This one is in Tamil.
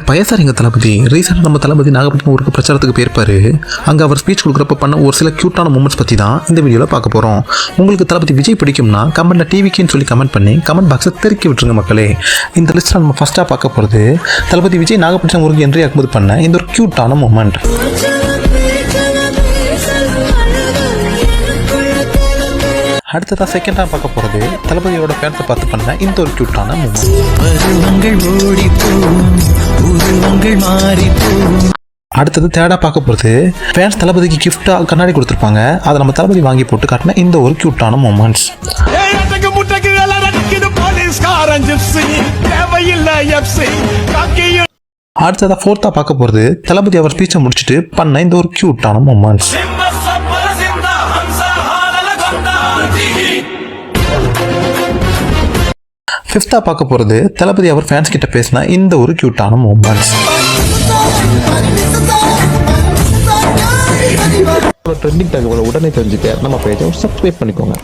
பயசாரிங்க தளபதி ரீசெண்டாக நம்ம தளபதி நாகப்பட்டினம் ஊருக்கு பிரச்சாரத்துக்கு போயிருப்பாரு. அங்கே அவர் ஸ்பீச் கொடுக்குறப்ப பண்ண ஒரு சில க்யூட்டான மூமெண்ட்ஸ் பற்றி தான் இந்த வீடியோவில் பார்க்க போகிறோம். உங்களுக்கு தளபதி விஜய் பிடிக்கும்னா கமெண்ட்டில் டிவிக்குன்னு சொல்லி கமெண்ட் பண்ணி கமெண்ட் பாக்ஸை தெருக்கி விட்டுருங்க மக்களே. இந்த லிஸ்ட்டில் நம்ம ஃபஸ்ட்டாக பார்க்க போகிறது தளபதி விஜய் நாகப்பட்டினம் ஊருக்கு என்ட்ரி ஆகும்போது பண்ண இந்த ஒரு க்யூட்டான மூமெண்ட். அடுத்ததாக செகண்டாக பார்க்க போகிறது தளபதியோட ஃபேன்ஸை பார்த்து பண்ண இந்த ஒரு க்யூட்டான மூமெண்ட். அடுத்தது தேர்டாக பார்க்க போகிறது ஃபேன்ஸ் தளபதிக்கு கிஃப்டாக கண்ணாடி கொடுத்துருப்பாங்க. அதை நம்ம தளபதி வாங்கி போட்டு காட்டின இந்த ஒரு க்யூட்டான மூமெண்ட்ஸ். அடுத்ததாக ஃபோர்த்தாக பார்க்க போகிறது தளபதி அவர் ஸ்பீச்சை முடிச்சுட்டு பண்ண இந்த ஒரு க்யூட்டான மூமெண்ட்ஸ். ஃபிஃப்த்தாக பார்க்க போகிறது தளபதி அவர் ஃபேன்ஸ் கிட்ட பேசினா இந்த ஒரு க்யூட்டான மூமெண்ட்ஸ். ட்ரெண்டிங் தகவலை உடனே தெரிஞ்சுக்க நம்ம பேஜை சப்ஸ்கிரைப் பண்ணிக்கோங்க.